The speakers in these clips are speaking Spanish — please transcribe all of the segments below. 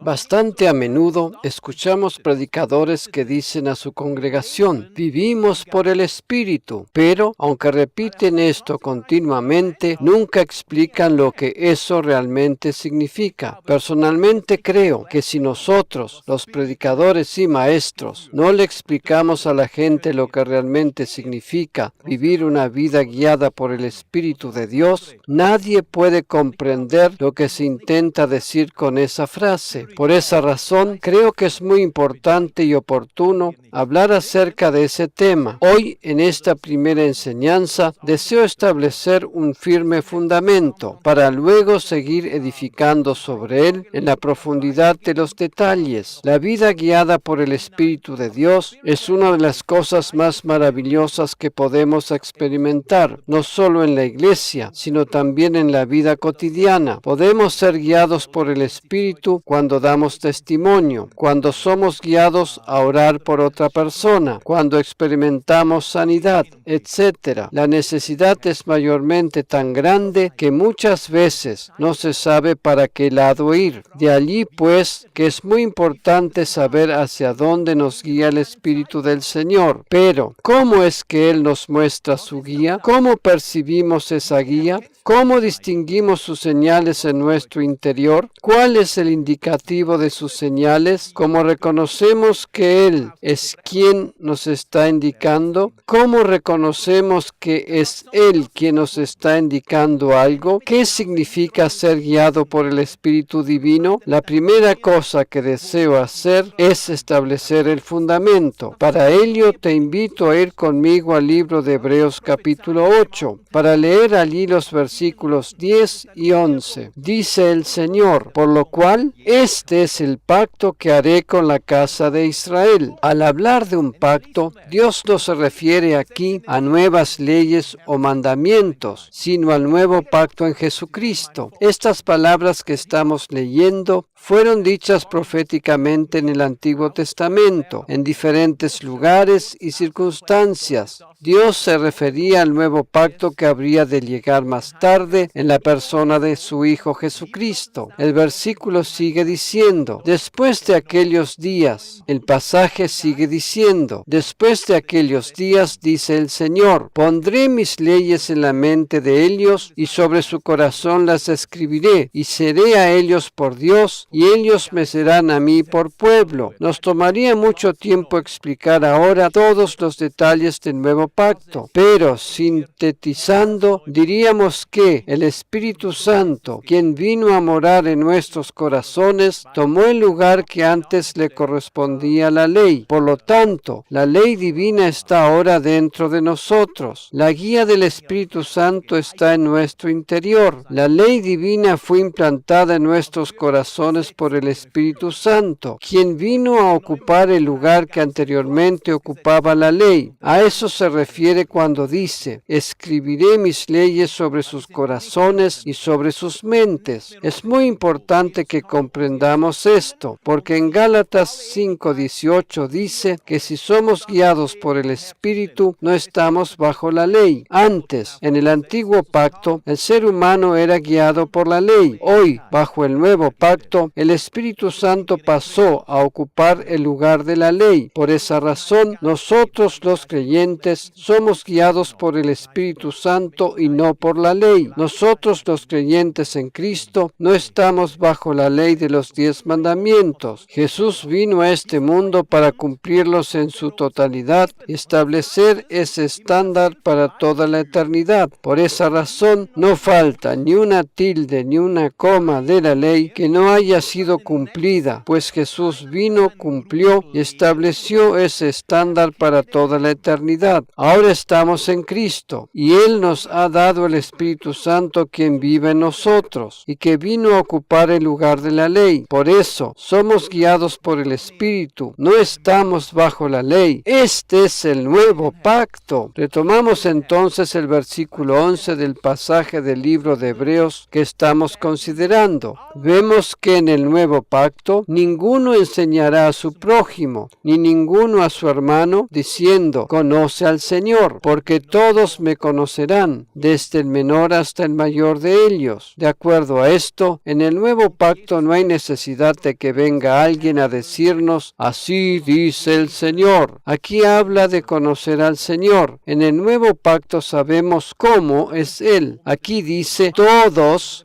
Bastante a menudo escuchamos predicadores que dicen a su congregación, vivimos por el Espíritu, pero aunque repiten esto continuamente, nunca explican lo que eso realmente significa. Personalmente creo que si nosotros, los predicadores y maestros, no le explicamos a la gente lo que realmente significa vivir una vida guiada por el Espíritu de Dios, nadie puede comprender lo que se intenta decir con esa frase. Por esa razón, creo que es muy importante y oportuno hablar acerca de ese tema. Hoy, en esta primera enseñanza, deseo establecer un firme fundamento para luego seguir edificando sobre él en la profundidad de los detalles. La vida guiada por el Espíritu de Dios es una de las cosas más maravillosas que podemos experimentar, no solo en la iglesia, sino también en la vida cotidiana. Podemos ser guiados por el Espíritu cuando damos testimonio, cuando somos guiados a orar por otra persona, cuando experimentamos sanidad, etc. La necesidad es mayormente tan grande que muchas veces no se sabe para qué lado ir. De allí, pues, que es muy importante saber hacia dónde nos guía el Espíritu del Señor. Pero, ¿cómo es que Él nos muestra su guía? ¿Cómo percibimos esa guía? ¿Cómo distinguimos sus señales en nuestro interior? ¿Cuál es el indicativo de sus señales? ¿Cómo reconocemos que Él es quien nos está indicando? ¿Cómo reconocemos que es Él quien nos está indicando algo? ¿Qué significa ser guiado por el Espíritu Divino? La primera cosa que deseo hacer es establecer el fundamento. Para ello te invito a ir conmigo al libro de Hebreos capítulo 8, para leer allí los versículos 10 y 11. Dice el Señor, por lo cual, este es el pacto que haré con la casa de Israel. Al hablar de un pacto, Dios no se refiere aquí a nuevas leyes o mandamientos, sino al nuevo pacto en Jesucristo. Estas palabras que estamos leyendo fueron dichas proféticamente en el Antiguo Testamento, en diferentes lugares y circunstancias. Dios se refería al nuevo pacto que habría de llegar más tarde en la persona de su Hijo Jesucristo. El versículo sigue diciendo, después de aquellos días, el pasaje sigue diciendo, después de aquellos días, dice el Señor, pondré mis leyes en la mente de ellos y sobre su corazón las escribiré y seré a ellos por Dios y ellos me serán a mí por pueblo. Nos tomaría mucho tiempo explicar ahora todos los detalles del nuevo pacto, pero sintetizando diríamos que el Espíritu Santo, quien vino a morar en nuestros corazones, tomó el lugar que antes le correspondía a la ley. Por lo tanto, la ley divina está ahora dentro de nosotros. La guía del Espíritu Santo está en nuestro interior. La ley divina fue implantada en nuestros corazones por el Espíritu Santo, quien vino a ocupar el lugar que anteriormente ocupaba la ley. A eso se refiere cuando dice, escribiré mis leyes sobre sus corazones y sobre sus mentes. Es muy importante que comprendamos esto, porque en Gálatas 5:18 dice que si somos guiados por el Espíritu, no estamos bajo la ley. Antes, en el antiguo pacto, el ser humano era guiado por la ley. Hoy, bajo el nuevo pacto, el Espíritu Santo pasó a ocupar el lugar de la ley. Por esa razón, nosotros los creyentes somos guiados por el Espíritu Santo y no por la ley. Nosotros los creyentes en Cristo no estamos bajo la ley de los 10 mandamientos. Jesús vino a este mundo para cumplirlos en su totalidad y establecer ese estándar para toda la eternidad. Por esa razón, no falta ni una tilde ni una coma de la ley que no haya sido cumplida, pues Jesús vino, cumplió y estableció ese estándar para toda la eternidad. Ahora estamos en Cristo y Él nos ha dado el Espíritu Santo quien vive en nosotros y que vino a ocupar el lugar de la ley. Por eso somos guiados por el Espíritu, no estamos bajo la ley. Este es el nuevo pacto. Retomamos entonces el versículo 11 del pasaje del libro de Hebreos que estamos considerando. Vemos que en el nuevo pacto ninguno enseñará a su prójimo, ni ninguno a su hermano, diciendo, conoce al Señor, porque todos me conocerán, desde el menor hasta el mayor de ellos. De acuerdo a esto, en el nuevo pacto no hay necesidad de que venga alguien a decirnos, así dice el Señor. Aquí habla de conocer al Señor. En el nuevo pacto sabemos cómo es Él. Aquí dice, todos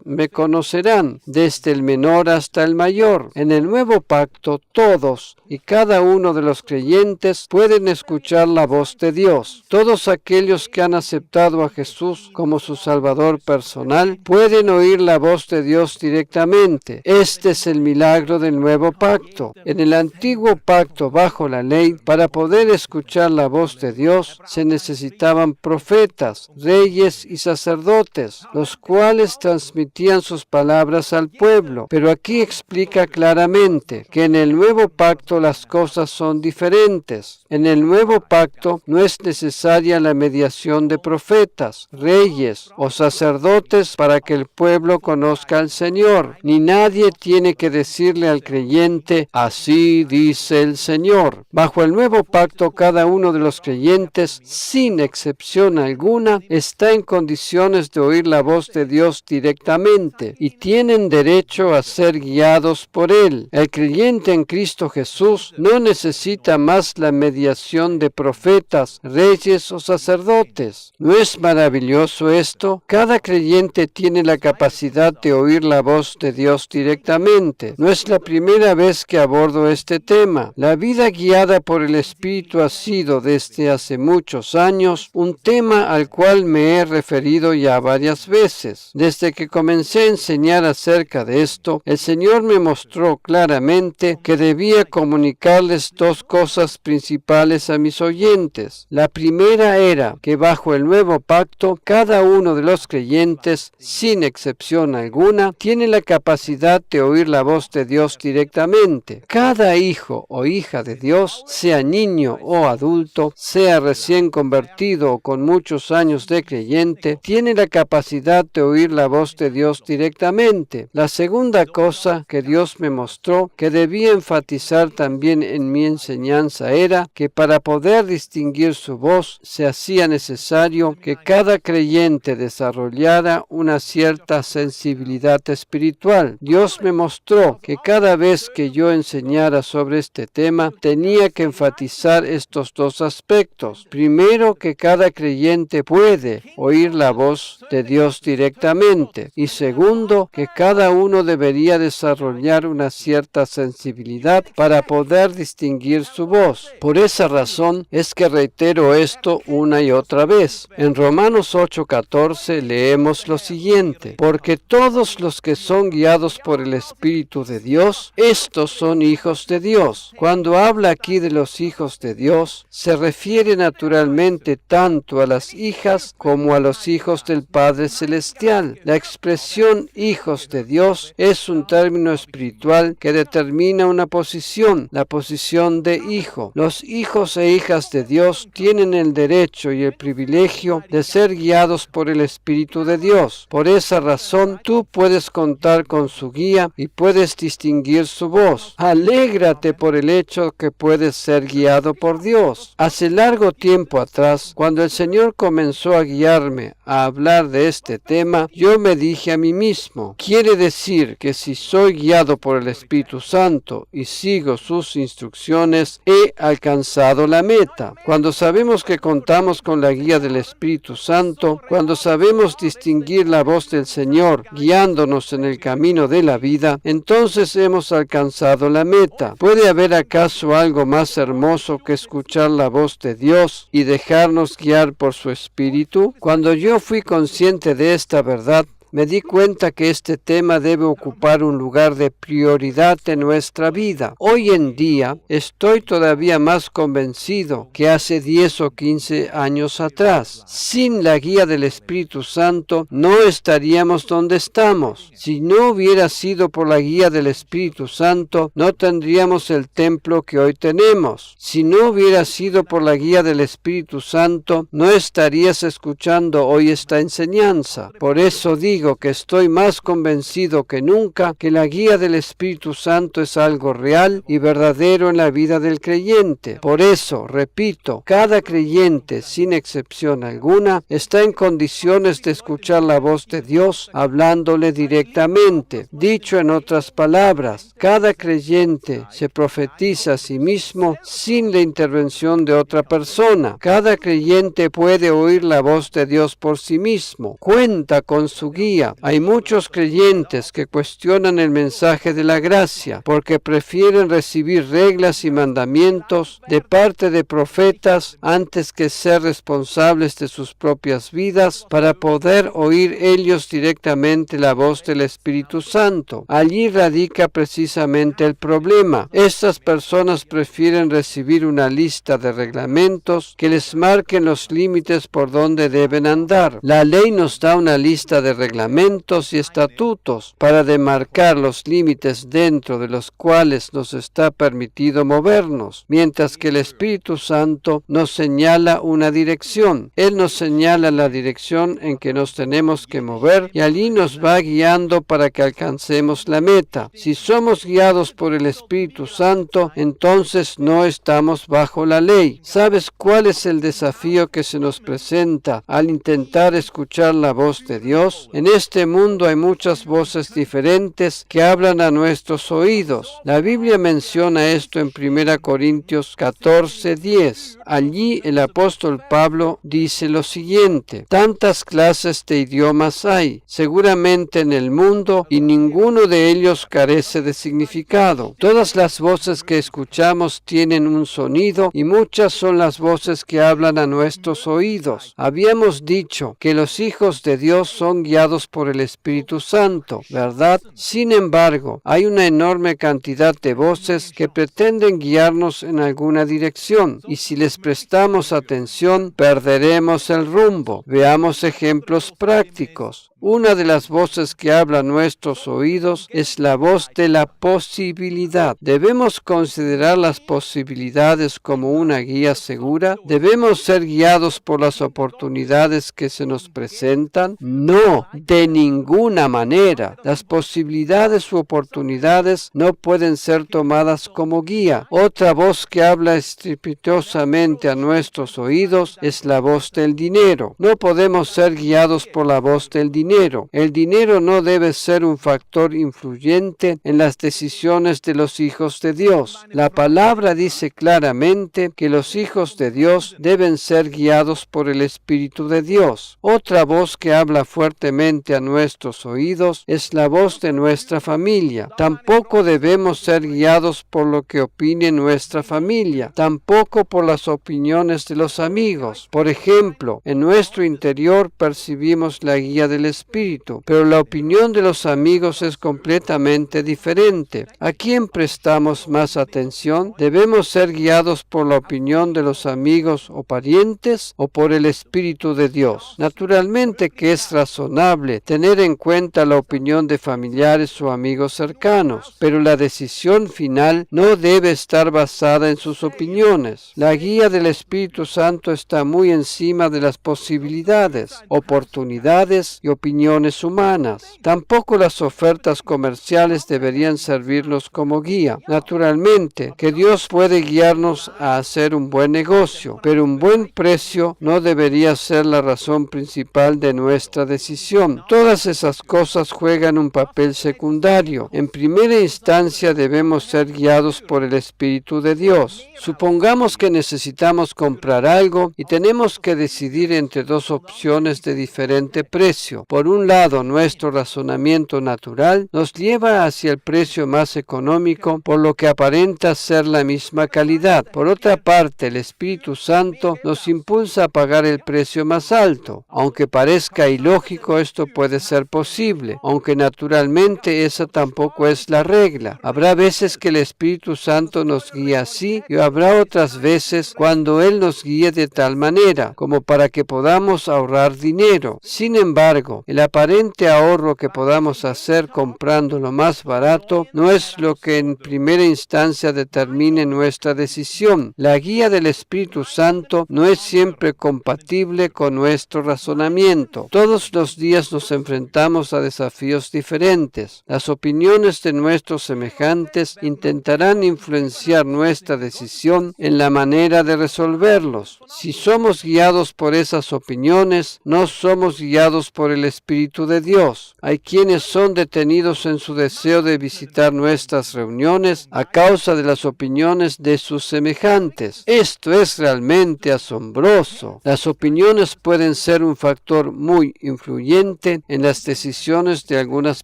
me conocerán, desde el menor hasta el mayor. En el nuevo pacto, todos y cada uno de los creyentes pueden escuchar la voz de Dios. Todos aquellos que han aceptado a Jesús como su Salvador personal pueden oír la voz de Dios directamente. Este es el milagro del nuevo pacto. En el antiguo pacto bajo la ley, para poder escuchar la voz de Dios, se necesitaban profetas, reyes y sacerdotes, los cuales transmitían sus palabras al pueblo. Pero aquí explica claramente que en el nuevo pacto las cosas son diferentes. En el nuevo pacto no es necesaria la mediación de profetas, reyes o sacerdotes para que el pueblo conozca al Señor, ni nadie tiene que decirle al creyente, así dice el Señor. Bajo el nuevo pacto, cada uno de los creyentes, sin excepción alguna, está en condiciones de oír la voz de Dios directamente y tienen derecho a ser guiados por Él. El creyente en Cristo Jesús no necesita más la mediación de profetas, reyes o sacerdotes. ¿No es maravilloso esto? Cada creyente tiene la capacidad de oír la voz de Dios directamente. No es la primera vez que abordo este tema. La vida guiada por el Espíritu ha sido desde hace muchos años un tema al cual me he referido ya varias veces. Desde que comencé a enseñar acerca de esto, el Señor me mostró claramente que debía comunicarles dos cosas principales a mis oyentes. La primera era que bajo el nuevo pacto, cada uno de los creyentes, sin excepción alguna, tiene la capacidad de oír la voz de Dios directamente. Cada hijo o hija de Dios, sea niño o adulto, sea recién convertido o con muchos años de creyente, tiene la capacidad de oír la voz de Dios directamente. La segunda cosa que Dios me mostró que debía enfatizar también en mi enseñanza era que para poder distinguir su voz se hacía necesario que cada creyente desarrollara una cierta sensibilidad espiritual. Dios me mostró que cada vez que yo enseñara sobre este tema tenía que enfatizar estos dos aspectos. Primero, que cada creyente puede oír la voz de Dios directamente, y segundo, que cada uno debería desarrollar una cierta sensibilidad para poder distinguir su voz. Por esa razón es que reitero esto una y otra vez. En Romanos 8:14 leemos lo siguiente: porque todos los que son guiados por el Espíritu de Dios, estos son hijos de Dios. Cuando habla aquí de los hijos de Dios, se refiere naturalmente tanto a las hijas como a los hijos del Padre Celestial. La expresión hijos de Dios es un término espiritual que determina una posición, la posición de hijo. Los hijos e hijas de Dios tienen el derecho y el privilegio de ser guiados por el Espíritu de Dios. Por esa razón, tú puedes contar con su guía y puedes distinguir su voz. Alégrate por el hecho que puedes ser guiado por Dios. Hace largo tiempo atrás, cuando el Señor comenzó a guiarme a hablar de este tema, yo me dije a mí mismo, quiere decir que si soy guiado por el Espíritu Santo y sigo sus instrucciones, he alcanzado la meta. Cuando sabemos que contamos con la guía del Espíritu Santo, cuando sabemos distinguir la voz del Señor guiándonos en el camino de la vida, entonces hemos alcanzado la meta. ¿Puede haber acaso algo más hermoso que escuchar la voz de Dios y dejarnos guiar por su Espíritu? Cuando yo fui consciente de esta verdad, me di cuenta que este tema debe ocupar un lugar de prioridad en nuestra vida. Hoy en día estoy todavía más convencido que hace 10 o 15 años atrás. Sin la guía del Espíritu Santo no estaríamos donde estamos. Si no hubiera sido por la guía del Espíritu Santo, no tendríamos el templo que hoy tenemos. Si no hubiera sido por la guía del Espíritu Santo, no estarías escuchando hoy esta enseñanza. Por eso digo, digo que estoy más convencido que nunca que la guía del Espíritu Santo es algo real y verdadero en la vida del creyente. Por eso, repito, cada creyente, sin excepción alguna, está en condiciones de escuchar la voz de Dios hablándole directamente. Dicho en otras palabras, cada creyente se profetiza a sí mismo sin la intervención de otra persona. Cada creyente puede oír la voz de Dios por sí mismo. Cuenta con su guía. Hay muchos creyentes que cuestionan el mensaje de la gracia porque prefieren recibir reglas y mandamientos de parte de profetas antes que ser responsables de sus propias vidas para poder oír ellos directamente la voz del Espíritu Santo. Allí radica precisamente el problema. Estas personas prefieren recibir una lista de reglamentos que les marquen los límites por donde deben andar. La ley nos da una lista de reglamentos y estatutos para demarcar los límites dentro de los cuales nos está permitido movernos, mientras que el Espíritu Santo nos señala una dirección. Él nos señala la dirección en que nos tenemos que mover y allí nos va guiando para que alcancemos la meta. Si somos guiados por el Espíritu Santo, entonces no estamos bajo la ley. ¿Sabes cuál es el desafío que se nos presenta al intentar escuchar la voz de Dios? En este mundo hay muchas voces diferentes que hablan a nuestros oídos. La Biblia menciona esto en 1 Corintios 14:10. Allí el apóstol Pablo dice lo siguiente: tantas clases de idiomas hay, seguramente en el mundo, y ninguno de ellos carece de significado. Todas las voces que escuchamos tienen un sonido y muchas son las voces que hablan a nuestros oídos. Habíamos dicho que los hijos de Dios son guiados por el Espíritu Santo, ¿verdad? Sin embargo, hay una enorme cantidad de voces que pretenden guiarnos en alguna dirección, y si les prestamos atención, perderemos el rumbo. Veamos ejemplos prácticos. Una de las voces que habla a nuestros oídos es la voz de la posibilidad. ¿Debemos considerar las posibilidades como una guía segura? ¿Debemos ser guiados por las oportunidades que se nos presentan? No, de ninguna manera. Las posibilidades u oportunidades no pueden ser tomadas como guía. Otra voz que habla estrepitosamente a nuestros oídos es la voz del dinero. No podemos ser guiados por la voz del dinero. El dinero no debe ser un factor influyente en las decisiones de los hijos de Dios. La palabra dice claramente que los hijos de Dios deben ser guiados por el Espíritu de Dios. Otra voz que habla fuertemente a nuestros oídos es la voz de nuestra familia. Tampoco debemos ser guiados por lo que opine nuestra familia, tampoco por las opiniones de los amigos. Por ejemplo, en nuestro interior percibimos la guía del Espíritu, pero la opinión de los amigos es completamente diferente. ¿A quién prestamos más atención? ¿Debemos ser guiados por la opinión de los amigos o parientes o por el Espíritu de Dios? Naturalmente que es razonable tener en cuenta la opinión de familiares o amigos cercanos, pero la decisión final no debe estar basada en sus opiniones. La guía del Espíritu Santo está muy encima de las posibilidades, oportunidades y opiniones humanas. Tampoco las ofertas comerciales deberían servirnos como guía. Naturalmente que Dios puede guiarnos a hacer un buen negocio, pero un buen precio no debería ser la razón principal de nuestra decisión. Todas esas cosas juegan un papel secundario. En primera instancia debemos ser guiados por el Espíritu de Dios. Supongamos que necesitamos comprar algo y tenemos que decidir entre dos opciones de diferente precio. Por un lado, nuestro razonamiento natural nos lleva hacia el precio más económico, por lo que aparenta ser la misma calidad. Por otra parte, el Espíritu Santo nos impulsa a pagar el precio más alto. Aunque parezca ilógico, esto puede ser posible, aunque naturalmente esa tampoco es la regla. Habrá veces que el Espíritu Santo nos guía así y habrá otras veces cuando Él nos guíe de tal manera como para que podamos ahorrar dinero. Sin embargo, el aparente ahorro que podamos hacer comprando lo más barato no es lo que en primera instancia determine nuestra decisión. La guía del Espíritu Santo no es siempre compatible con nuestro razonamiento. Todos los días nos enfrentamos a desafíos diferentes. Las opiniones de nuestros semejantes intentarán influenciar nuestra decisión en la manera de resolverlos. Si somos guiados por esas opiniones, no somos guiados por el Espíritu de Dios. Hay quienes son detenidos en su deseo de visitar nuestras reuniones a causa de las opiniones de sus semejantes. Esto es realmente asombroso. Las opiniones pueden ser un factor muy influyente en las decisiones de algunas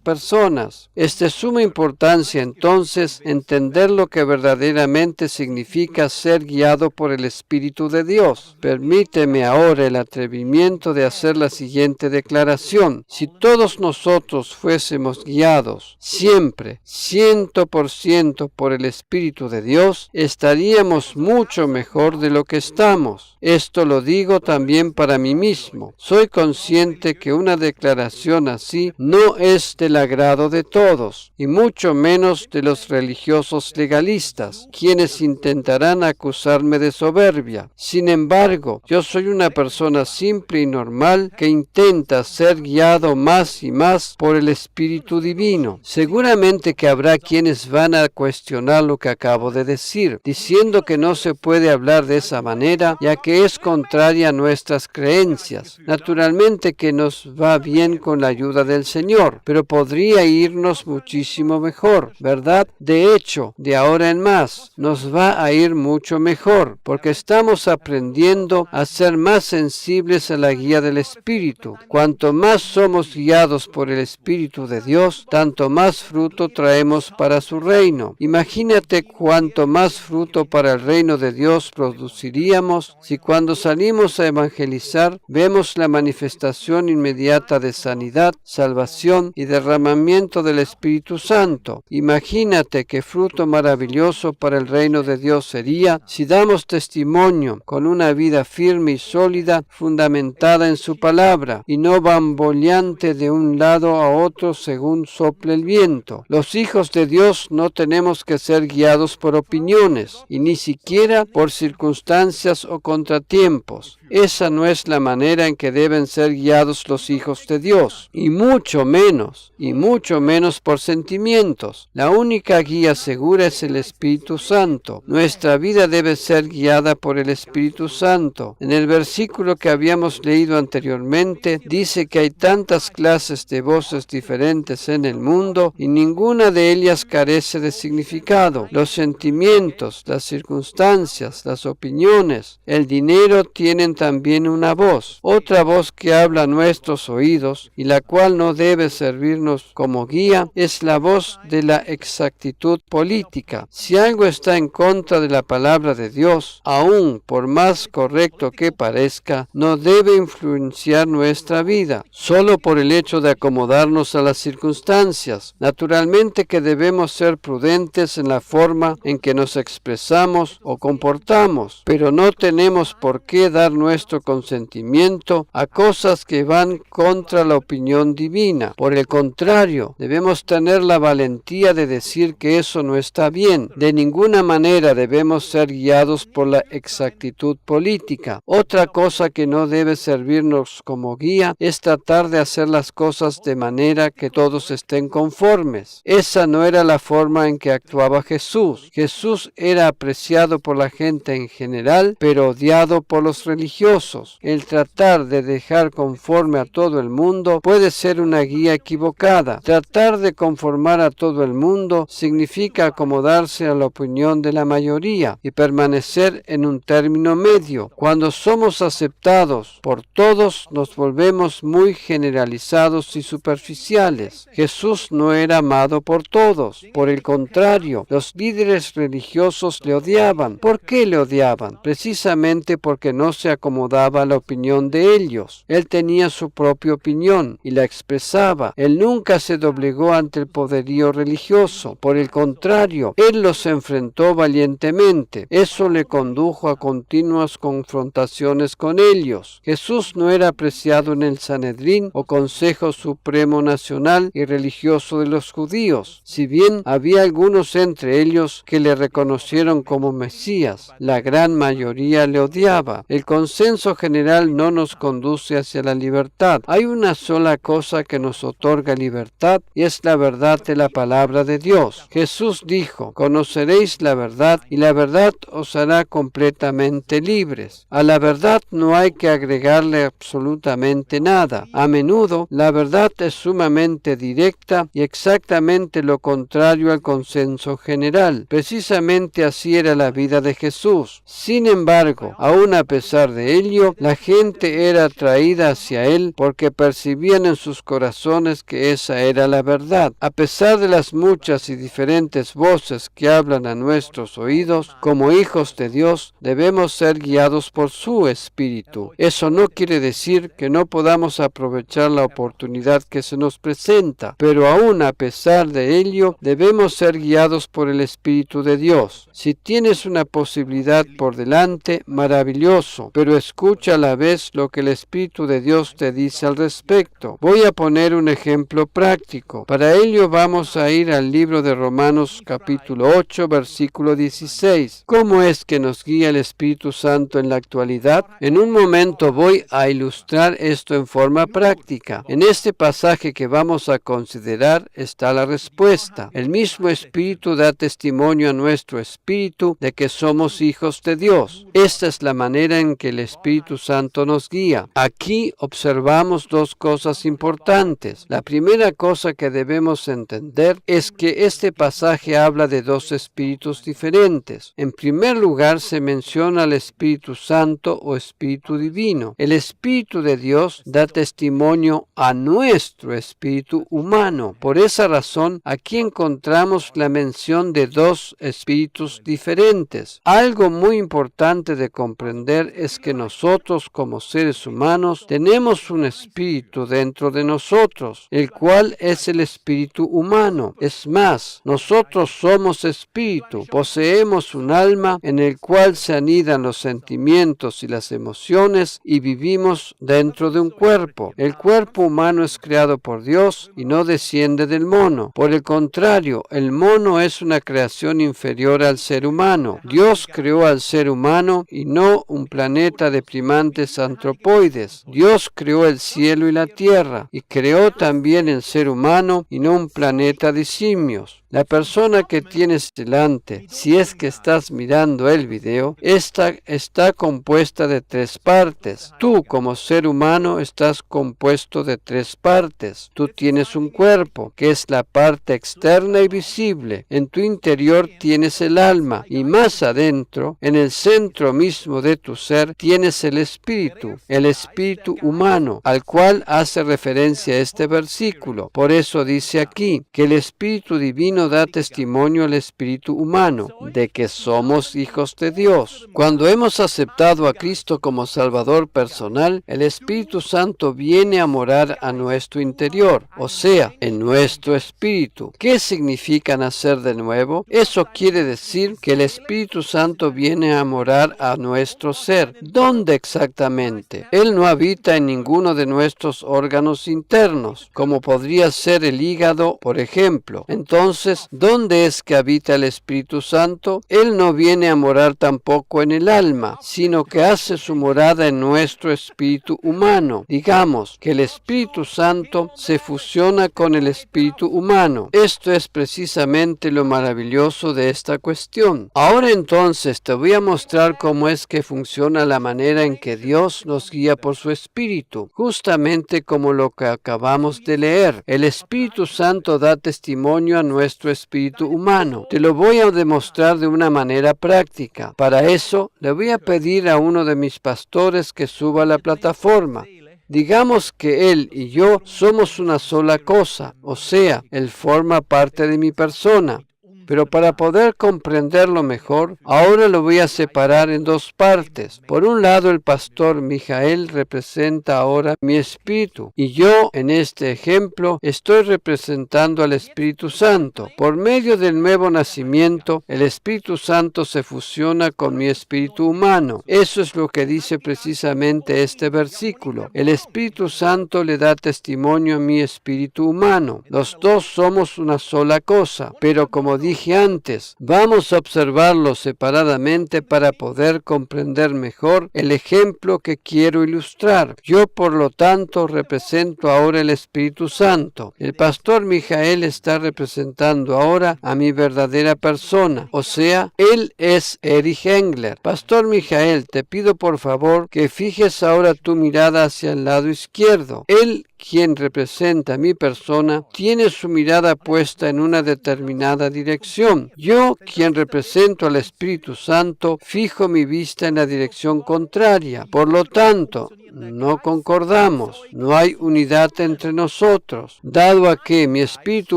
personas. Es de suma importancia entonces entender lo que verdaderamente significa ser guiado por el Espíritu de Dios. Permíteme ahora el atrevimiento de hacer la siguiente declaración. Si todos nosotros fuésemos guiados siempre 100% por el Espíritu de Dios, estaríamos mucho mejor de lo que estamos. Esto lo digo también para mí mismo. Soy consciente que una declaración así no es del agrado de todos, y mucho menos de los religiosos legalistas, quienes intentarán acusarme de soberbia. Sin embargo, yo soy una persona simple y normal que intenta ser guiado más y más por el Espíritu Divino. Seguramente que habrá quienes van a cuestionar lo que acabo de decir, diciendo que no se puede hablar de esa manera, ya que es contraria a nuestras creencias. Naturalmente que nos va bien con la ayuda del Señor, pero podría irnos muchísimo mejor, ¿verdad? De hecho, de ahora en más, nos va a ir mucho mejor, porque estamos aprendiendo a ser más sensibles a la guía del Espíritu. Cuanto más somos guiados por el Espíritu de Dios, tanto más fruto traemos para su reino. Imagínate cuánto más fruto para el reino de Dios produciríamos si cuando salimos a evangelizar vemos la manifestación inmediata de sanidad, salvación y derramamiento del Espíritu Santo. Imagínate qué fruto maravilloso para el reino de Dios sería si damos testimonio con una vida firme y sólida, fundamentada en su palabra, y no bamboleante de un lado a otro según sople el viento. Los hijos de Dios no tenemos que ser guiados por opiniones, y ni siquiera por circunstancias o contratiempos. Esa no es la manera en que deben ser guiados los hijos de Dios, y mucho menos por sentimientos. La única guía segura es el Espíritu Santo. Nuestra vida debe ser guiada por el Espíritu Santo. En el versículo que habíamos leído anteriormente, dice que hay tantas clases de voces diferentes en el mundo y ninguna de ellas carece de significado. Los sentimientos, las circunstancias, las opiniones, el dinero tienen también una voz. Otra voz que habla a nuestros oídos y la cual no debe servirnos como guía es la voz de la exactitud política. Si algo está en contra de la palabra de Dios, aún por más correcto que parezca, no debe influenciar nuestra vida, solo por el hecho de acomodarnos a las circunstancias. Naturalmente que debemos ser prudentes en la forma en que nos expresamos o comportamos, pero no tenemos por qué dar nuestro consentimiento a cosas que van contra la opinión divina. Por el contrario, debemos tener la valentía de decir que eso no está bien. De ninguna manera debemos ser guiados por la exactitud política. Otra cosa que no debe servirnos como guía es tratar de hacer las cosas de manera que todos estén conformes. Esa no era la forma en que actuaba Jesús. Jesús era apreciado por la gente en general, pero odiado por los religiosos. El tratar de dejar conforme a todo el mundo puede ser una guía equivocada. Tratar de conformar a todo el mundo significa acomodarse a la opinión de la mayoría y permanecer en un término medio. Cuando somos aceptados por todos, nos volvemos muy generalizados y superficiales. Jesús no era amado por todos. Por el contrario, los líderes religiosos le odiaban. ¿Por qué le odiaban? Precisamente porque no se acomodaba a la opinión de ellos. Él tenía su propia opinión y la expresaba. Él nunca se doblegó ante el poderío religioso. Por el contrario, él los enfrentó valientemente. Eso le condujo a continuas confrontaciones con ellos. Jesús no era apreciado en el Sanedrín o Consejo Supremo Nacional y Religioso de los judíos. Si bien había algunos entre ellos que le reconocieron como Mesías, la gran mayoría le odiaba. El consenso general no nos conduce hacia la libertad. Hay una sola cosa que nos otorga libertad y es la verdad de la palabra de Dios. Jesús dijo: conoceréis la verdad y la verdad os hará completamente libres. A la verdad no hay que agregarle absolutamente nada. A menudo la verdad es sumamente directa y exactamente lo contrario al consenso general. Precisamente así era la vida de Jesús. Sin embargo, aun a pesar de ello, la gente era atraída hacia él porque percibían en sus corazones que esa era la verdad. A pesar de las muchas y diferentes voces que hablan a nuestros oídos, como hijos de Dios, debemos ser guiados por su Espíritu. Eso no quiere decir que no podamos aprovechar la oportunidad que se nos presenta, pero aún a pesar de ello, debemos ser guiados por el Espíritu de Dios. Si tienes una posibilidad por delante, maravilloso, pero escucha a la vez lo que el Espíritu de Dios te dice al respecto. Voy a poner un ejemplo práctico. Para ello vamos a ir al libro de Romanos capítulo 8, versículo 16. ¿Cómo es que nos guía el Espíritu Santo en la actualidad? En un momento voy a ilustrar esto en forma práctica. En este pasaje que vamos a considerar está la respuesta. El mismo Espíritu da testimonio a nuestro espíritu de que somos hijos de Dios. Esta es la manera en que el Espíritu Santo nos guía. Aquí observamos dos cosas importantes. La primera cosa que debemos entender es que este pasaje habla de dos espíritus diferentes. En primer lugar, se menciona al Espíritu Santo o Espíritu Divino. El Espíritu de Dios da testimonio a nuestro espíritu humano. Por esa razón, aquí encontramos la mención de dos espíritus diferentes. Algo muy importante de comprender es que nosotros, como seres humanos, tenemos un espíritu dentro de nosotros, el cual es el espíritu humano. Es más, nosotros somos espíritu, poseemos un alma en el cual se anidan los sentimientos y las emociones y vivimos dentro de un cuerpo. El cuerpo humano es creado por Dios y no desciende del mono. Por el contrario, el mono es una creación inferior al ser humano. Dios creó al ser humano y no un planeta de primates antropoides. Dios creó el cielo y la tierra y creó también el ser humano y no un planeta de simios. La persona que tienes delante, si es que estás mirando el video, esta está compuesta de tres partes. Tú, como ser humano, estás compuesto de tres partes. Tú tienes un cuerpo, que es la parte externa y visible. En tu interior tienes el alma y más adentro, en el centro mismo de tu ser, tienes el espíritu humano, al cual hace referencia este versículo. Por eso dice aquí que el Espíritu Divino da testimonio al espíritu humano de que somos hijos de Dios. Cuando hemos aceptado a Cristo como Salvador personal, el Espíritu Santo viene a morar a nuestro interior, o sea, en nuestro espíritu. ¿Qué significa nacer de nuevo? Eso quiere decir que el Espíritu Santo viene a morar a nuestro ser. ¿Dónde exactamente? Él no habita en ninguno de nuestros órganos internos, como podría ser el hígado, por ejemplo. Entonces, ¿dónde es que habita el Espíritu Santo? Él no viene a morar tampoco en el alma, sino que hace su morada en nuestro espíritu humano. Digamos que el Espíritu Santo se fusiona con el espíritu humano. Esto es precisamente lo maravilloso de esta cuestión. Ahora entonces te voy a mostrar cómo es que funciona la manera en que Dios nos guía por su Espíritu, justamente como lo que acabamos de leer. El Espíritu Santo da testimonio a nuestro espíritu humano. Te lo voy a demostrar de una manera práctica. Para eso, le voy a pedir a uno de mis pastores que suba a la plataforma. Digamos que él y yo somos una sola cosa, o sea, él forma parte de mi persona. Pero para poder comprenderlo mejor, ahora lo voy a separar en dos partes. Por un lado, el pastor Mijael representa ahora mi espíritu, y yo, en este ejemplo, estoy representando al Espíritu Santo. Por medio del nuevo nacimiento, el Espíritu Santo se fusiona con mi espíritu humano. Eso es lo que dice precisamente este versículo. El Espíritu Santo le da testimonio a mi espíritu humano. Los dos somos una sola cosa, pero como dije antes, vamos a observarlos separadamente para poder comprender mejor el ejemplo que quiero ilustrar. Yo, por lo tanto, represento ahora el Espíritu Santo. El pastor Mijael está representando ahora a mi verdadera persona, o sea, él es Erich Engler. Pastor Mijael, te pido por favor que fijes ahora tu mirada hacia el lado izquierdo. Él, quien representa a mi persona, tiene su mirada puesta en una determinada dirección. Yo, quien represento al Espíritu Santo, fijo mi vista en la dirección contraria. Por lo tanto, no concordamos, no hay unidad entre nosotros. Dado a que mi espíritu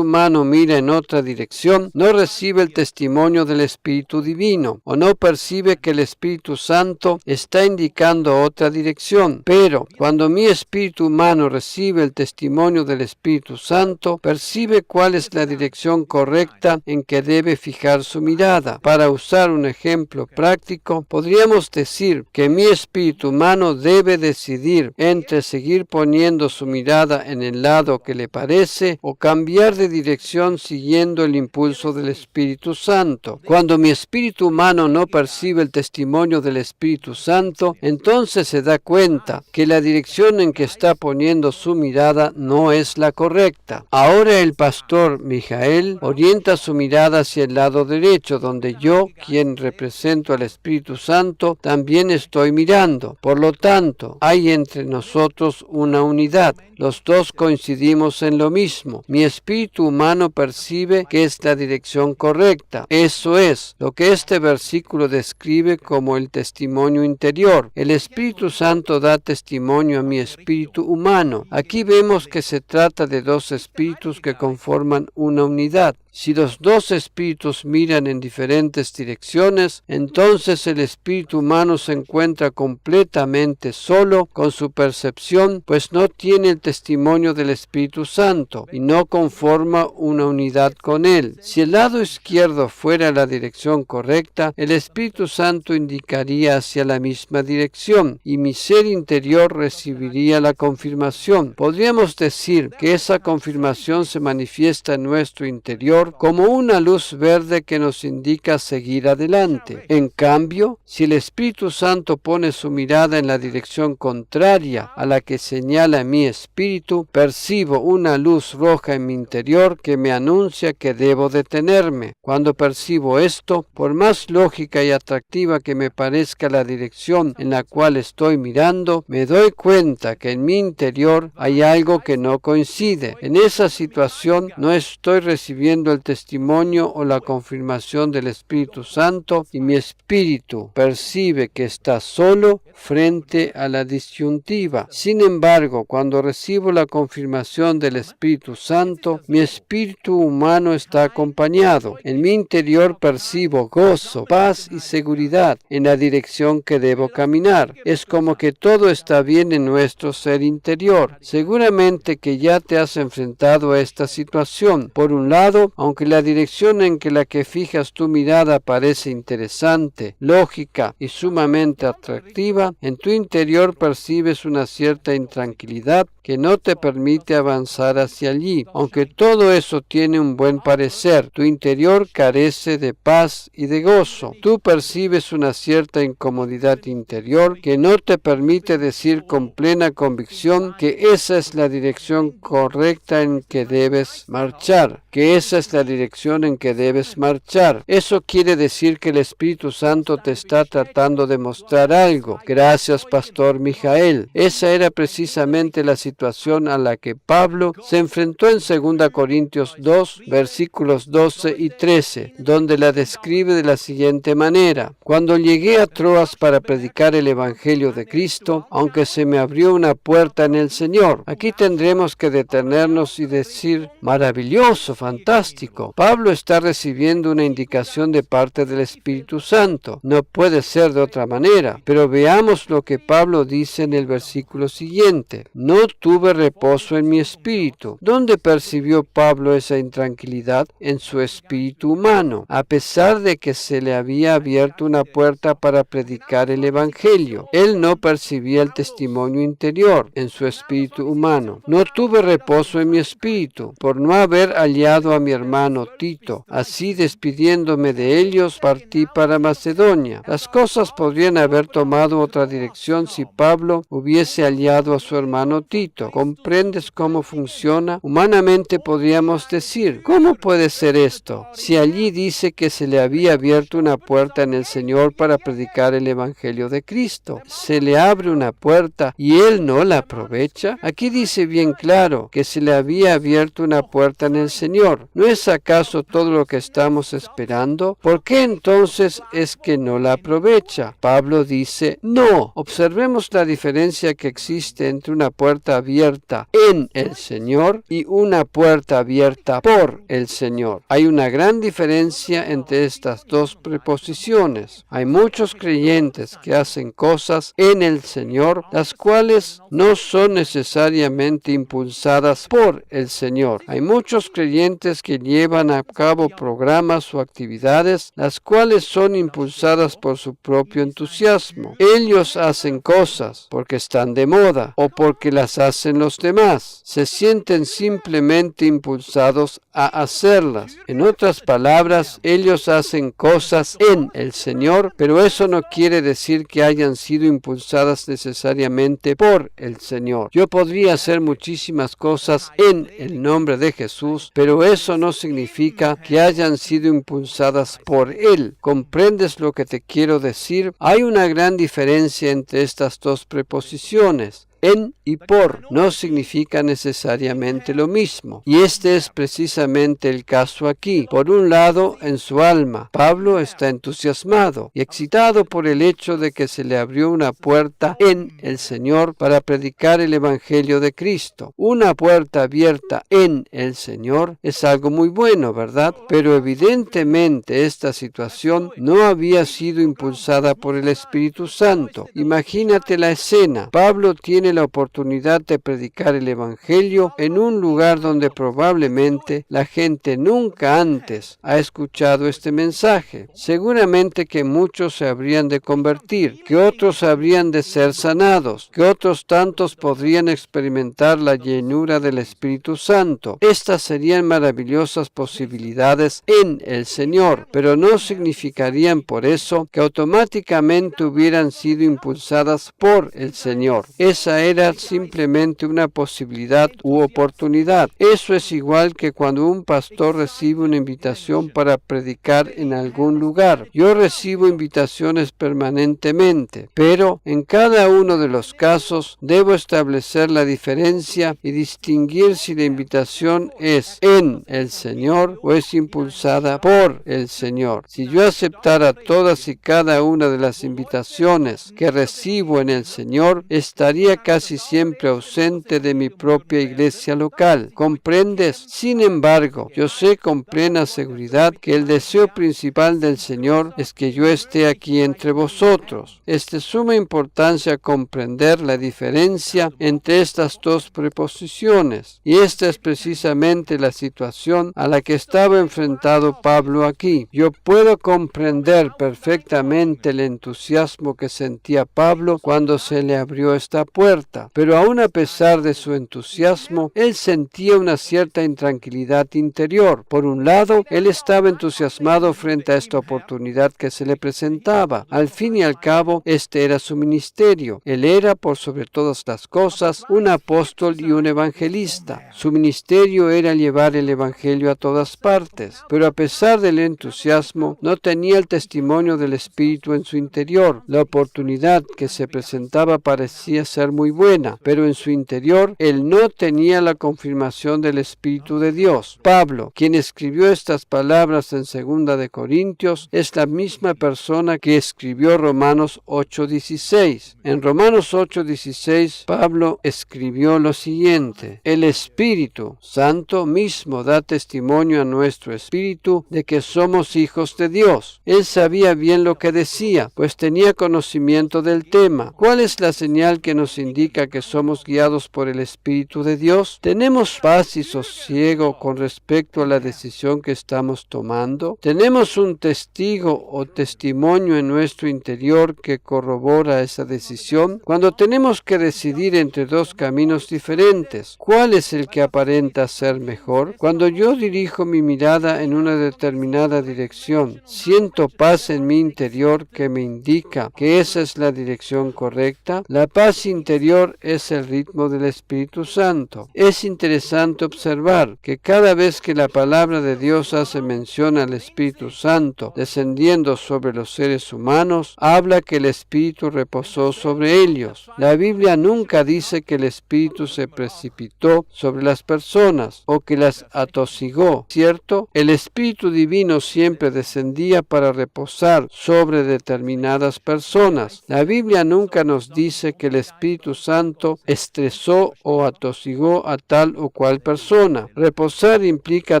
humano mira en otra dirección, no recibe el testimonio del Espíritu Divino, o no percibe que el Espíritu Santo está indicando otra dirección. Pero cuando mi espíritu humano recibe el testimonio del Espíritu Santo, percibe cuál es la dirección correcta en que debe fijar su mirada. Para usar un ejemplo práctico, podríamos decir que mi espíritu humano debe decidir entre seguir poniendo su mirada en el lado que le parece o cambiar de dirección siguiendo el impulso del Espíritu Santo. Cuando mi espíritu humano no percibe el testimonio del Espíritu Santo, entonces se da cuenta que la dirección en que está poniendo su mirada no es la correcta. Ahora el pastor Mijael orienta su mirada hacia el lado derecho, donde yo, quien represento al Espíritu Santo, también estoy mirando. Por lo tanto, hay entre nosotros una unidad. Los dos coincidimos en lo mismo. Mi espíritu humano percibe que es la dirección correcta. Eso es lo que este versículo describe como el testimonio interior. El Espíritu Santo da testimonio a mi espíritu humano. Aquí vemos que se trata de dos espíritus que conforman una unidad. Si los dos espíritus miran en diferentes direcciones, entonces el espíritu humano se encuentra completamente solo con su percepción, pues no tiene el testimonio del Espíritu Santo y no conforma una unidad con él. Si el lado izquierdo fuera la dirección correcta, el Espíritu Santo indicaría hacia la misma dirección y mi ser interior recibiría la confirmación. Podríamos decir que esa confirmación se manifiesta en nuestro interior como una luz verde que nos indica seguir adelante. En cambio, si el Espíritu Santo pone su mirada en la dirección contraria a la que señala mi espíritu, percibo una luz roja en mi interior que me anuncia que debo detenerme. Cuando percibo esto, por más lógica y atractiva que me parezca la dirección en la cual estoy mirando, me doy cuenta que en mi interior hay algo que no coincide. En esa situación no estoy recibiendo el testimonio o la confirmación del Espíritu Santo y mi espíritu percibe que está solo frente a la disyuntiva. Sin embargo, cuando recibo la confirmación del Espíritu Santo, mi espíritu humano está acompañado. En mi interior percibo gozo, paz y seguridad en la dirección que debo caminar. Es como que todo está bien en nuestro ser interior. Seguramente que ya te has enfrentado a esta situación. Por un lado, aunque la dirección en la que fijas tu mirada parece interesante, lógica y sumamente atractiva, en tu interior percibes una cierta intranquilidad que no te permite avanzar hacia allí. Aunque todo eso tiene un buen parecer, tu interior carece de paz y de gozo. Tú percibes una cierta incomodidad interior que no te permite decir con plena convicción que esa es la dirección correcta en que debes marchar, que esa es la dirección en que debes marchar. Eso quiere decir que el Espíritu Santo te está tratando de mostrar algo. Gracias, Pastor Mijael. Esa era precisamente la situación a la que Pablo se enfrentó en 2 Corintios 2, versículos 12 y 13, donde la describe de la siguiente manera: Cuando llegué a Troas para predicar el Evangelio de Cristo, aunque se me abrió una puerta en el Señor. Aquí tendremos que detenernos y decir: maravilloso, fantástico. místico. Pablo está recibiendo una indicación de parte del Espíritu Santo. No puede ser de otra manera. Pero veamos lo que Pablo dice en el versículo siguiente. No tuve reposo en mi espíritu. ¿Dónde percibió Pablo esa intranquilidad? En su espíritu humano, a pesar de que se le había abierto una puerta para predicar el Evangelio. Él no percibía el testimonio interior en su espíritu humano. No tuve reposo en mi espíritu por no haber hallado a mi hermano Tito. Así, despidiéndome de ellos, partí para Macedonia. Las cosas podrían haber tomado otra dirección si Pablo hubiese hallado a su hermano Tito. ¿Comprendes cómo funciona? Humanamente podríamos decir, ¿cómo puede ser esto? Si allí dice que se le había abierto una puerta en el Señor para predicar el Evangelio de Cristo. Se le abre una puerta y él no la aprovecha. Aquí dice bien claro que se le había abierto una puerta en el Señor. ¿No es acaso todo lo que estamos esperando? ¿Por qué entonces es que no la aprovecha? Pablo dice, no. Observemos la diferencia que existe entre una puerta abierta en el Señor y una puerta abierta por el Señor. Hay una gran diferencia entre estas dos preposiciones. Hay muchos creyentes que hacen cosas en el Señor, las cuales no son necesariamente impulsadas por el Señor. Hay muchos creyentes que llevan a cabo programas o actividades, las cuales son impulsadas por su propio entusiasmo. Ellos hacen cosas porque están de moda o porque las hacen los demás. Se sienten simplemente impulsados a hacerlas. En otras palabras, ellos hacen cosas en el Señor, pero eso no quiere decir que hayan sido impulsadas necesariamente por el Señor. Yo podría hacer muchísimas cosas en el nombre de Jesús, pero eso no significa que hayan sido impulsadas por Él. ¿Comprendes lo que te quiero decir? Hay una gran diferencia entre estas dos preposiciones. En y por no significa necesariamente lo mismo. Y este es precisamente el caso aquí. Por un lado, en su alma, Pablo está entusiasmado y excitado por el hecho de que se le abrió una puerta en el Señor para predicar el Evangelio de Cristo. Una puerta abierta en el Señor es algo muy bueno, ¿verdad? Pero evidentemente esta situación no había sido impulsada por el Espíritu Santo. Imagínate la escena. Pablo tiene la oportunidad de predicar el Evangelio en un lugar donde probablemente la gente nunca antes ha escuchado este mensaje. Seguramente que muchos se habrían de convertir, que otros habrían de ser sanados, que otros tantos podrían experimentar la llenura del Espíritu Santo. Estas serían maravillosas posibilidades en el Señor, pero no significarían por eso que automáticamente hubieran sido impulsadas por el Señor. Esa era simplemente una posibilidad u oportunidad. Eso es igual que cuando un pastor recibe una invitación para predicar en algún lugar. Yo recibo invitaciones permanentemente, pero en cada uno de los casos debo establecer la diferencia y distinguir si la invitación es en el Señor o es impulsada por el Señor. Si yo aceptara todas y cada una de las invitaciones que recibo en el Señor, estaría casi siempre ausente de mi propia iglesia local. ¿Comprendes? Sin embargo, yo sé con plena seguridad que el deseo principal del Señor es que yo esté aquí entre vosotros. Es de suma importancia comprender la diferencia entre estas dos preposiciones, y esta es precisamente la situación a la que estaba enfrentado Pablo aquí. Yo puedo comprender perfectamente el entusiasmo que sentía Pablo cuando se le abrió esta puerta, pero aún a pesar de su entusiasmo, él sentía una cierta intranquilidad interior. Por un lado, él estaba entusiasmado frente a esta oportunidad que se le presentaba. Al fin y al cabo, este era su ministerio. Él era, por sobre todas las cosas, un apóstol y un evangelista. Su ministerio era llevar el evangelio a todas partes, pero a pesar del entusiasmo, no tenía el testimonio del Espíritu en su interior. La oportunidad que se presentaba parecía ser muy muy buena, pero en su interior él no tenía la confirmación del Espíritu de Dios. Pablo, quien escribió estas palabras en 2 de Corintios, es la misma persona que escribió Romanos 8:16. En Romanos 8:16, Pablo escribió lo siguiente: el Espíritu Santo mismo da testimonio a nuestro espíritu de que somos hijos de Dios. Él sabía bien lo que decía, pues tenía conocimiento del tema. ¿Cuál es la señal que nos indica que somos guiados por el Espíritu de Dios? ¿Tenemos paz y sosiego con respecto a la decisión que estamos tomando? ¿Tenemos un testigo o testimonio en nuestro interior que corrobora esa decisión? Cuando tenemos que decidir entre dos caminos diferentes, ¿cuál es el que aparenta ser mejor? Cuando yo dirijo mi mirada en una determinada dirección, siento paz en mi interior que me indica que esa es la dirección correcta. La paz interior es el ritmo del Espíritu Santo. Es interesante observar que cada vez que la palabra de Dios hace mención al Espíritu Santo descendiendo sobre los seres humanos, habla que el Espíritu reposó sobre ellos. La Biblia nunca dice que el Espíritu se precipitó sobre las personas o que las atosigó, ¿cierto? El Espíritu Divino siempre descendía para reposar sobre determinadas personas. La Biblia nunca nos dice que el Espíritu Santo estresó o atosigó a tal o cual persona. Reposar implica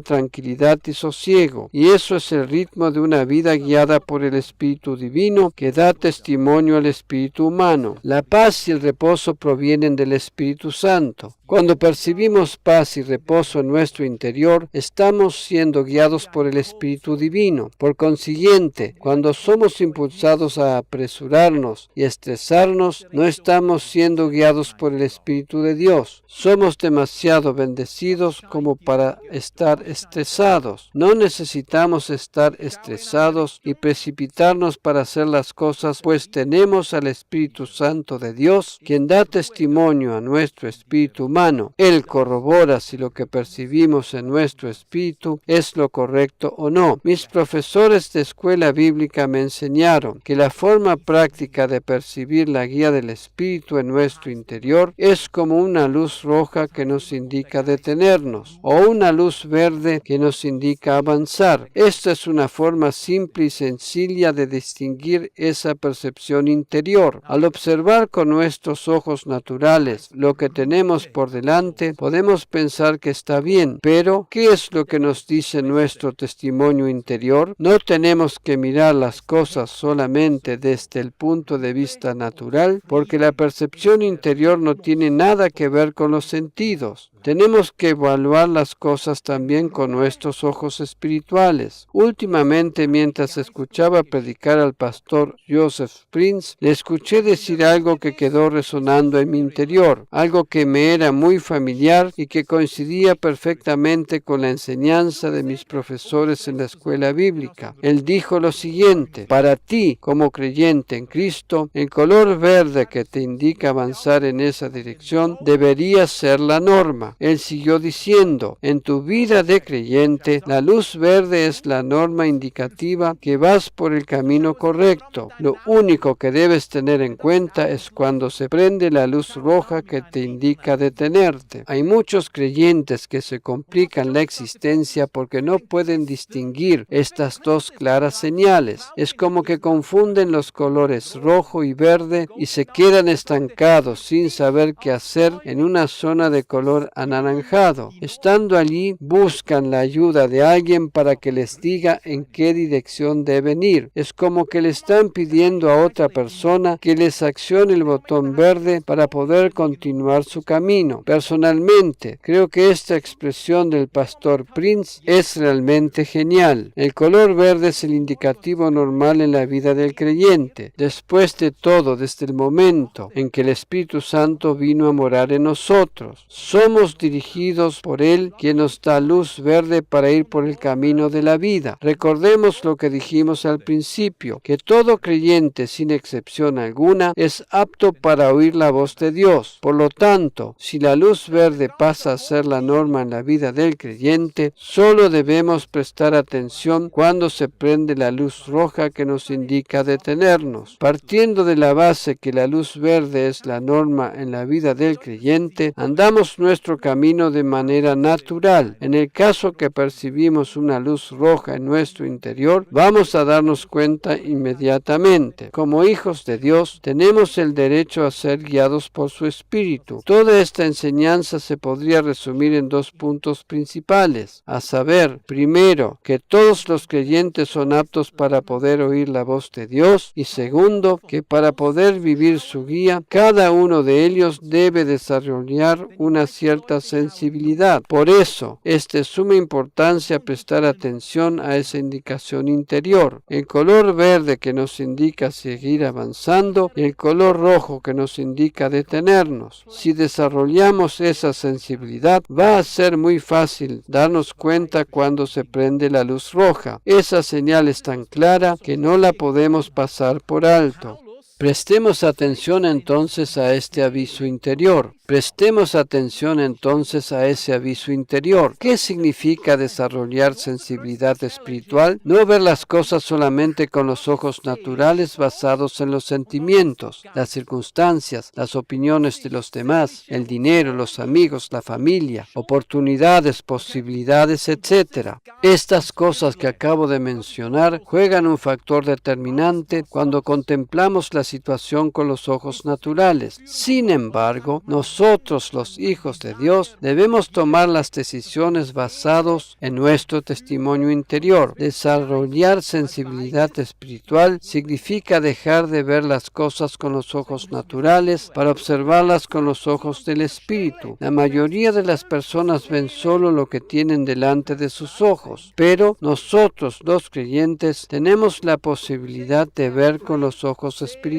tranquilidad y sosiego, y eso es el ritmo de una vida guiada por el Espíritu Divino que da testimonio al espíritu humano. La paz y el reposo provienen del Espíritu Santo. Cuando percibimos paz y reposo en nuestro interior, estamos siendo guiados por el Espíritu Divino. Por consiguiente, cuando somos impulsados a apresurarnos y estresarnos, no estamos siendo guiados por el Espíritu de Dios. Somos demasiado bendecidos como para estar estresados. No necesitamos estar estresados y precipitarnos para hacer las cosas, pues tenemos al Espíritu Santo de Dios, quien da testimonio a nuestro espíritu humano. Él corrobora si lo que percibimos en nuestro espíritu es lo correcto o no. Mis profesores de escuela bíblica me enseñaron que la forma práctica de percibir la guía del Espíritu en nuestro interior es como una luz roja que nos indica detenernos o una luz verde que nos indica avanzar. Esta es una forma simple y sencilla de distinguir esa percepción interior. Al observar con nuestros ojos naturales lo que tenemos por delante, podemos pensar que está bien, pero ¿qué es lo que nos dice nuestro testimonio interior? No tenemos que mirar las cosas solamente desde el punto de vista natural, porque la percepción interior no tiene nada que ver con los sentidos. Tenemos que evaluar las cosas también con nuestros ojos espirituales. Últimamente, mientras escuchaba predicar al pastor Joseph Prince, le escuché decir algo que quedó resonando en mi interior, algo que me era muy familiar y que coincidía perfectamente con la enseñanza de mis profesores en la escuela bíblica. Él dijo lo siguiente: para ti, como creyente en Cristo, el color verde que te indica avanzar en esa dirección debería ser la norma. Él siguió diciendo: en tu vida de creyente, la luz verde es la norma indicativa que vas por el camino correcto. Lo único que debes tener en cuenta es cuando se prende la luz roja que te indica detenerte. Hay muchos creyentes que se complican la existencia porque no pueden distinguir estas dos claras señales. Es como que confunden los colores rojo y verde y se quedan estancados sin saber qué hacer en una zona de color anaranjado. Estando allí, buscan la ayuda de alguien para que les diga en qué dirección deben ir. Es como que le están pidiendo a otra persona que les accione el botón verde para poder continuar su camino. Personalmente, creo que esta expresión del pastor Prince es realmente genial. El color verde es el indicativo normal en la vida del creyente. Después de todo, desde el momento en que el Espíritu Santo vino a morar en nosotros, somos somos dirigidos por Él, quien nos da luz verde para ir por el camino de la vida. Recordemos lo que dijimos al principio, que todo creyente, sin excepción alguna, es apto para oír la voz de Dios. Por lo tanto, si la luz verde pasa a ser la norma en la vida del creyente, solo debemos prestar atención cuando se prende la luz roja que nos indica detenernos. Partiendo de la base que la luz verde es la norma en la vida del creyente, andamos nuestro camino de manera natural. En el caso que percibimos una luz roja en nuestro interior, vamos a darnos cuenta inmediatamente. Como hijos de Dios, tenemos el derecho a ser guiados por su Espíritu. Toda esta enseñanza se podría resumir en dos puntos principales, a saber, primero, que todos los creyentes son aptos para poder oír la voz de Dios, y segundo, que para poder vivir su guía, cada uno de ellos debe desarrollar una cierta sensibilidad. Por eso, es de suma importancia prestar atención a esa indicación interior. El color verde que nos indica seguir avanzando y el color rojo que nos indica detenernos. Si desarrollamos esa sensibilidad, va a ser muy fácil darnos cuenta cuando se prende la luz roja. Esa señal es tan clara que no la podemos pasar por alto. Prestemos atención entonces a este aviso interior. Prestemos atención entonces a ese aviso interior. ¿Qué significa desarrollar sensibilidad espiritual? No ver las cosas solamente con los ojos naturales basados en los sentimientos, las circunstancias, las opiniones de los demás, el dinero, los amigos, la familia, oportunidades, posibilidades, etc. Estas cosas que acabo de mencionar juegan un factor determinante cuando contemplamos la situación con los ojos naturales. Sin embargo, nosotros, los hijos de Dios, debemos tomar las decisiones basados en nuestro testimonio interior. Desarrollar sensibilidad espiritual significa dejar de ver las cosas con los ojos naturales para observarlas con los ojos del Espíritu. La mayoría de las personas ven solo lo que tienen delante de sus ojos, pero nosotros, los creyentes, tenemos la posibilidad de ver con los ojos espirituales.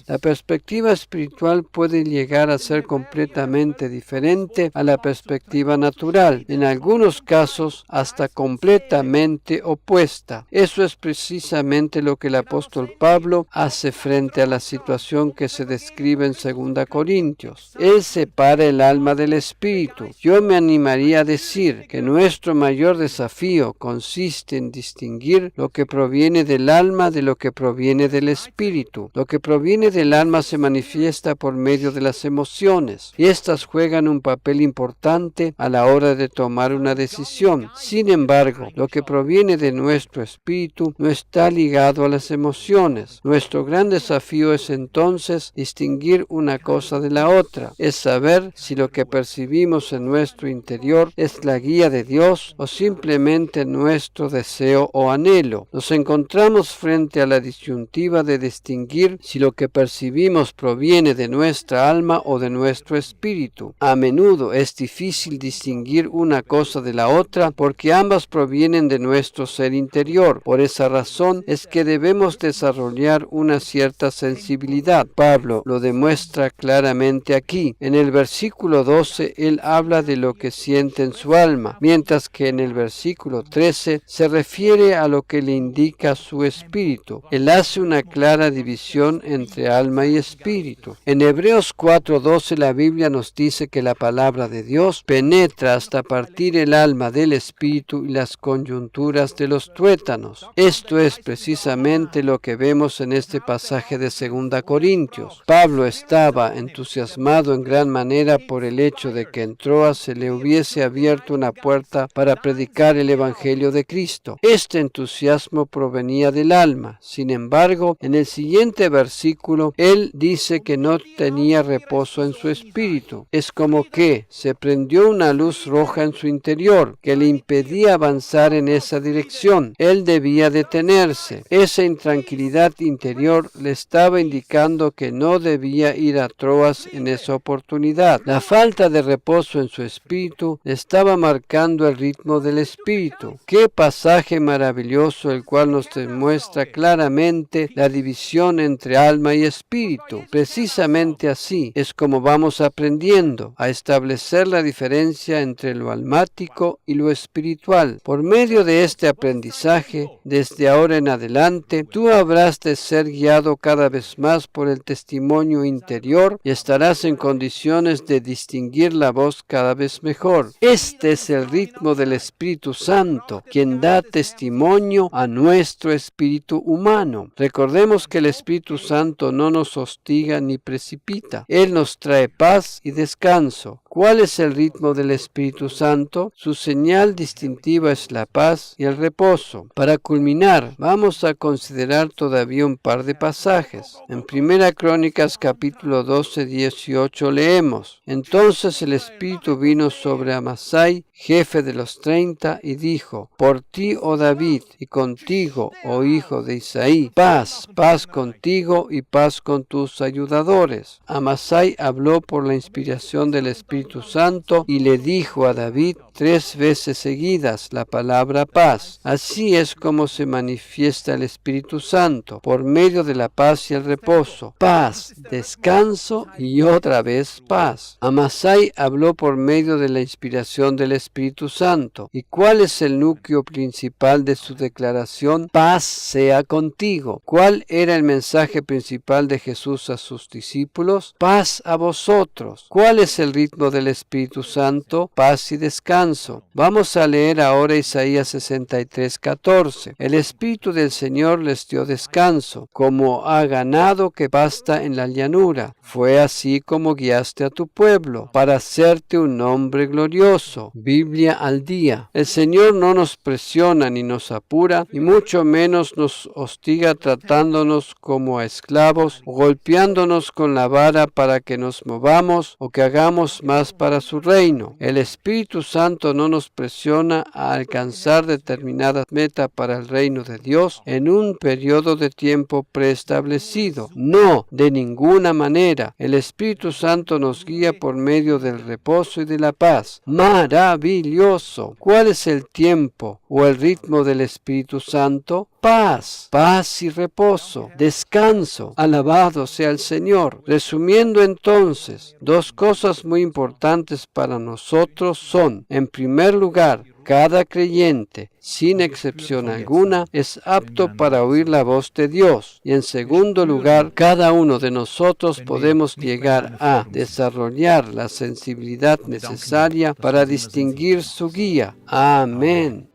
La perspectiva espiritual puede llegar a ser completamente diferente a la perspectiva natural, en algunos casos hasta completamente opuesta. Eso es precisamente lo que el apóstol Pablo hace frente a la situación que se describe en 2 Corintios. Él separa el alma del espíritu. Yo me animaría a decir que nuestro mayor desafío consiste en distinguir lo que proviene del alma de lo que proviene del espíritu. Lo que proviene del alma se manifiesta por medio de las emociones, y éstas juegan un papel importante a la hora de tomar una decisión. Sin embargo, lo que proviene de nuestro espíritu no está ligado a las emociones. Nuestro gran desafío es entonces distinguir una cosa de la otra, es saber si lo que percibimos en nuestro interior es la guía de Dios o simplemente nuestro deseo o anhelo. Nos encontramos frente a la disyuntiva de distinguir si lo que percibimos proviene de nuestra alma o de nuestro espíritu. A menudo es difícil distinguir una cosa de la otra porque ambas provienen de nuestro ser interior. Por esa razón es que debemos desarrollar una cierta sensibilidad. Pablo lo demuestra claramente aquí. En el versículo 12 él habla de lo que siente en su alma, mientras que en el versículo 13 se refiere a lo que le indica su espíritu. Él hace una clara división entre alma y espíritu. En Hebreos 4:12 la Biblia nos dice que la palabra de Dios penetra hasta partir el alma del espíritu y las coyunturas de los tuétanos. Esto es precisamente lo que vemos en este pasaje de 2 Corintios. Pablo estaba entusiasmado en gran manera por el hecho de que en Troas se le hubiese abierto una puerta para predicar el Evangelio de Cristo. Este entusiasmo provenía del alma. Sin embargo, en el siguiente versículo, él dice que no tenía reposo en su espíritu. Es como que se prendió una luz roja en su interior que le impedía avanzar en esa dirección. Él debía detenerse. Esa intranquilidad interior le estaba indicando que no debía ir a Troas en esa oportunidad. La falta de reposo en su espíritu le estaba marcando el ritmo del espíritu. Qué pasaje maravilloso el cual nos demuestra claramente la división entre entre alma y espíritu. Precisamente así es como vamos aprendiendo a establecer la diferencia entre lo almático y lo espiritual. Por medio de este aprendizaje, desde ahora en adelante, tú habrás de ser guiado cada vez más por el testimonio interior y estarás en condiciones de distinguir la voz cada vez mejor. Este es el ritmo del Espíritu Santo, quien da testimonio a nuestro espíritu humano. Recordemos que el Espíritu Santo no nos hostiga ni precipita. Él nos trae paz y descanso. ¿Cuál es el ritmo del Espíritu Santo? Su señal distintiva es la paz y el reposo. Para culminar, vamos a considerar todavía un par de pasajes. En 1 Crónicas capítulo 12, 18 leemos: Entonces el Espíritu vino sobre Amasai, jefe de los 30, y dijo: Por ti, oh David, y contigo, oh hijo de Isaí, paz, paz contigo y paz con tus ayudadores. Amasai habló por la inspiración del Espíritu Santo y le dijo a David 3 veces seguidas la palabra paz. Así es como se manifiesta el Espíritu Santo, por medio de la paz y el reposo. Paz, descanso y otra vez paz. Amasai habló por medio de la inspiración del Espíritu Santo. ¿Y cuál es el núcleo principal de su declaración? Paz sea contigo. ¿Cuál era el mensaje principal de Jesús a sus discípulos? Paz a vosotros. ¿Cuál es el ritmo del Espíritu Santo? Paz y descanso. Vamos a leer ahora Isaías 63:14. El Espíritu del Señor les dio descanso, como a ganado que pasta en la llanura. Fue así como guiaste a tu pueblo, para hacerte un nombre glorioso. Biblia al día. El Señor no nos presiona ni nos apura, y mucho menos nos hostiga tratándonos como a esclavos, o golpeándonos con la vara para que nos movamos o que hagamos más para su reino. El Espíritu Santo no nos presiona a alcanzar determinada meta para el reino de Dios en un periodo de tiempo preestablecido. No, de ninguna manera. El Espíritu Santo nos guía por medio del reposo y de la paz. Maravilloso. ¿Cuál es el tiempo o el ritmo del Espíritu Santo? Paz, paz y reposo, descanso. Alabado sea el Señor. Resumiendo entonces, 2 cosas muy importantes para nosotros son, en primer lugar, cada creyente, sin excepción alguna, es apto para oír la voz de Dios. Y en segundo lugar, cada uno de nosotros podemos llegar a desarrollar la sensibilidad necesaria para distinguir su guía. Amén.